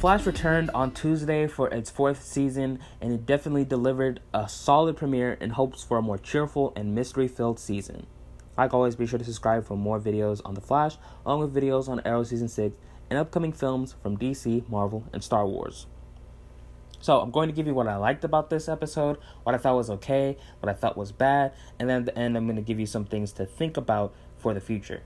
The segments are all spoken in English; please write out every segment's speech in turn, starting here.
Flash returned on Tuesday for its 4th season, and it definitely delivered a solid premiere in hopes for a more cheerful and mystery-filled season. Like always, be sure to subscribe for more videos on The Flash, along with videos on Arrow Season 6 and upcoming films from DC, Marvel, and Star Wars. So I'm going to give you what I liked about this episode, what I thought was okay, what I thought was bad, and then at the end I'm going to give you some things to think about for the future.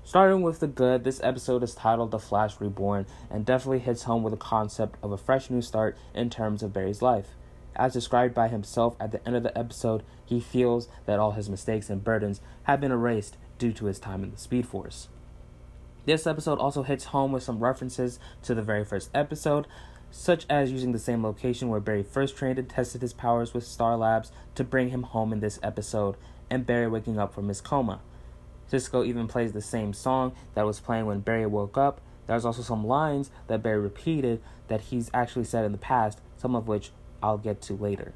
Starting with the good, this episode is titled The Flash Reborn and definitely hits home with the concept of a fresh new start in terms of Barry's life. As described by himself at the end of the episode, he feels that all his mistakes and burdens have been erased due to his time in the Speed Force. This episode also hits home with some references to the very first episode, such as using the same location where Barry first trained and tested his powers with Star Labs to bring him home in this episode, and Barry waking up from his coma. Cisco even plays the same song that was playing when Barry woke up. There's also some lines that Barry repeated that he's actually said in the past, some of which I'll get to later.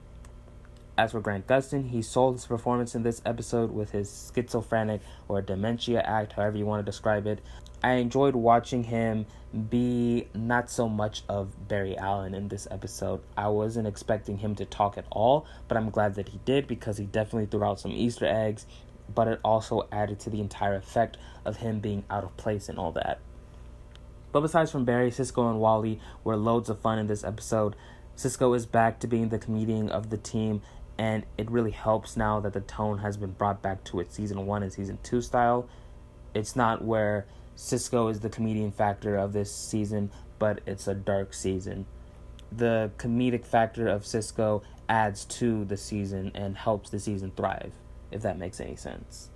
As for Grant Gustin, he sold his performance in this episode with his schizophrenic or dementia act, however you want to describe it. I enjoyed watching him be not so much of Barry Allen in this episode. I wasn't expecting him to talk at all, but I'm glad that he did because he definitely threw out some Easter eggs, but it also added to the entire effect of him being out of place and all that. But besides from Barry, Cisco and Wally were loads of fun in this episode. Cisco is back to being the comedian of the team, and it really helps now that the tone has been brought back to its Season 1 and Season 2 style. It's not where Cisco is the comedian factor of this season, but it's a dark season. The comedic factor of Cisco adds to the season and helps the season thrive, if that makes any sense.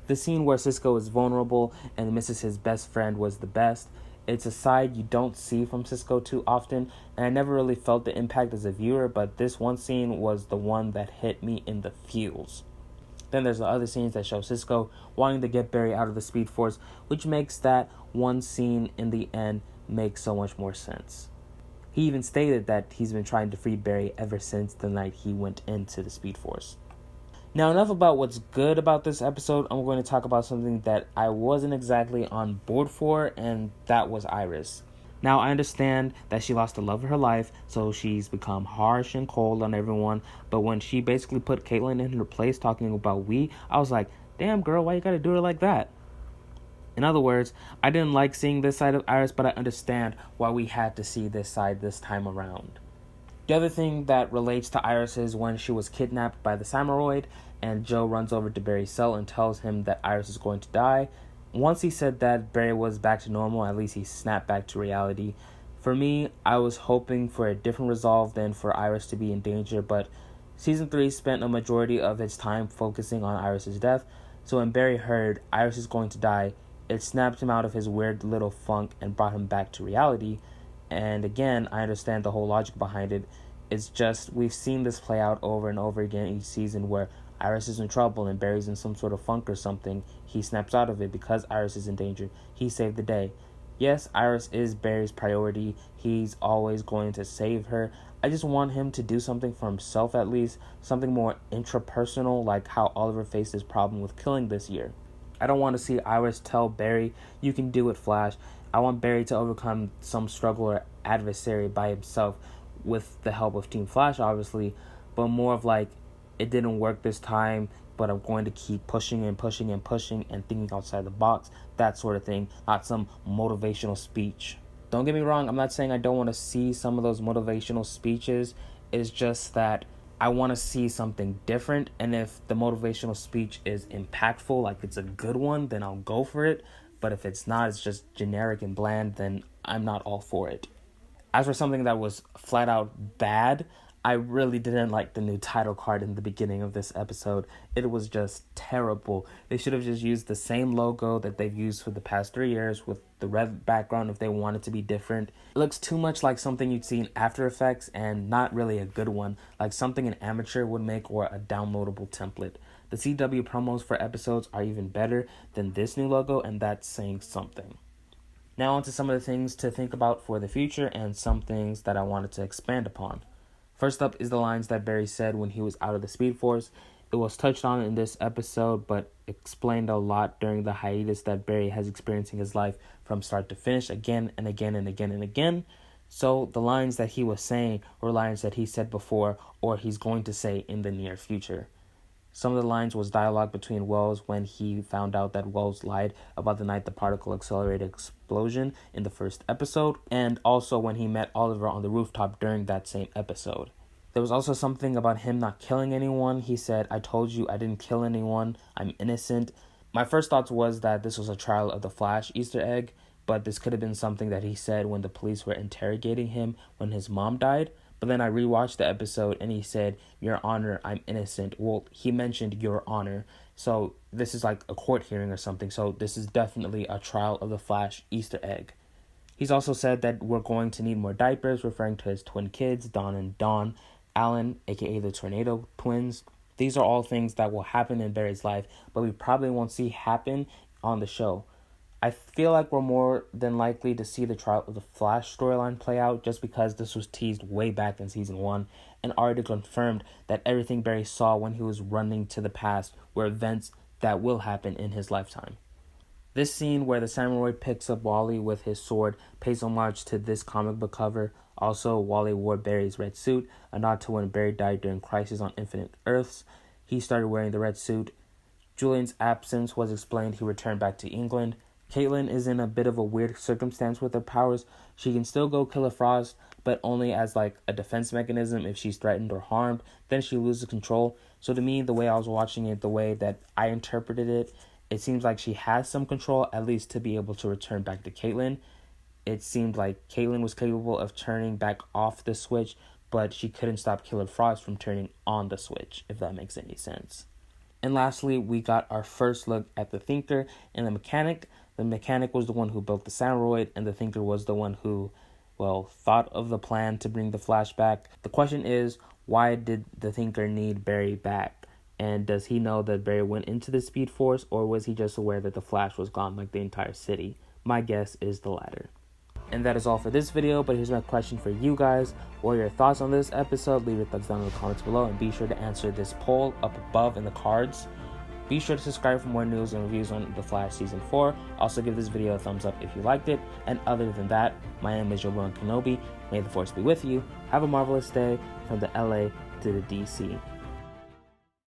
The scene where Cisco is vulnerable and misses his best friend was the best. It's a side you don't see from Cisco too often, and I never really felt the impact as a viewer, but this one scene was the one that hit me in the feels. Then there's the other scenes that show Cisco wanting to get Barry out of the Speed Force, which makes that one scene in the end make so much more sense. He even stated that he's been trying to free Barry ever since the night he went into the Speed Force. Now, enough about what's good about this episode. I'm going to talk about something that I wasn't exactly on board for, and that was Iris. Now, I understand that she lost the love of her life, so she's become harsh and cold on everyone, but when she basically put Caitlyn in her place talking about I was like, damn girl, why you gotta do her like that? In other words, I didn't like seeing this side of Iris, but I understand why we had to see this side this time around. The other thing that relates to Iris is when she was kidnapped by the Samuroid and Joe runs over to Barry's cell and tells him that Iris is going to die. Once he said that Barry was back to normal, at least he snapped back to reality. For me, I was hoping for a different resolve than for Iris to be in danger, but Season 3 spent a majority of its time focusing on Iris' death, so when Barry heard Iris is going to die, it snapped him out of his weird little funk and brought him back to reality. And again, I understand the whole logic behind it. It's just we've seen this play out over and over again each season where Iris is in trouble and Barry's in some sort of funk or something. He snaps out of it because Iris is in danger. He saved the day. Yes, Iris is Barry's priority. He's always going to save her. I just want him to do something for himself at least. Something more intrapersonal, like how Oliver faced his problem with killing this year. I don't want to see Iris tell Barry, you can do it, Flash. I want Barry to overcome some struggle or adversary by himself with the help of Team Flash, obviously, but more of like, it didn't work this time, but I'm going to keep pushing and pushing and pushing and thinking outside the box, that sort of thing, not some motivational speech. Don't get me wrong, I'm not saying I don't want to see some of those motivational speeches. It's just that I want to see something different, and if the motivational speech is impactful, like it's a good one, then I'll go for it. But if it's not, it's just generic and bland, then I'm not all for it. As for something that was flat out bad, I really didn't like the new title card in the beginning of this episode. It was just terrible. They should have just used the same logo that they've used for the past 3 years with the red background if they wanted to be different. It looks too much like something you'd see in After Effects and not really a good one, like something an amateur would make or a downloadable template. The CW promos for episodes are even better than this new logo, and that's saying something. Now on to some of the things to think about for the future and some things that I wanted to expand upon. First up is the lines that Barry said when he was out of the Speed Force. It was touched on in this episode, but explained a lot during the hiatus that Barry has experienced in his life from start to finish, again and again and again and again. So the lines that he was saying were lines that he said before or he's going to say in the near future. Some of the lines was dialogue between Wells when he found out that Wells lied about the night the particle accelerated explosion in the first episode, and also when he met Oliver on the rooftop during that same episode. There was also something about him not killing anyone. He said, "I told you I didn't kill anyone. I'm innocent." My first thoughts was that this was a Trial of the Flash Easter egg, but this could have been something that he said when the police were interrogating him when his mom died. But then I rewatched the episode and he said, "Your Honor, I'm innocent." Well, he mentioned "Your Honor." So this is like a court hearing or something. So this is definitely a Trial of the Flash Easter egg. He's also said that we're going to need more diapers, referring to his twin kids, Don and Dawn Allen, aka the Tornado Twins. These are all things that will happen in Barry's life, but we probably won't see happen on the show. I feel like we're more than likely to see the Trial of the Flash storyline play out just because this was teased way back in season 1 and already confirmed that everything Barry saw when he was running to the past were events that will happen in his lifetime. This scene where the samurai picks up Wally with his sword pays homage to this comic book cover. Also, Wally wore Barry's red suit, a nod to when Barry died during Crisis on Infinite Earths. He started wearing the red suit. Julian's absence was explained. He returned back to England. Caitlin is in a bit of a weird circumstance with her powers. She can still go Killer Frost, but only as like a defense mechanism if she's threatened or harmed. Then she loses control. So to me, the way I was watching it, the way that I interpreted it, it seems like she has some control, at least to be able to return back to Caitlin. It seemed like Caitlin was capable of turning back off the switch, but she couldn't stop Killer Frost from turning on the switch, if that makes any sense. And lastly, we got our first look at the Thinker and the Mechanic. The Mechanic was the one who built the Samuroid, and the Thinker was the one who, thought of the plan to bring the Flash back. The question is, why did the Thinker need Barry back? And does he know that Barry went into the Speed Force, or was he just aware that the Flash was gone like the entire city? My guess is the latter. And that is all for this video, but here's my question for you guys. What are your thoughts on this episode? Leave your thoughts down in the comments below, and be sure to answer this poll up above in the cards. Be sure to subscribe for more news and reviews on The Flash Season 4. Also give this video a thumbs up if you liked it. And other than that, my name is Jobi-Wan. May the Force be with you. Have a marvelous day from the LA to the DC.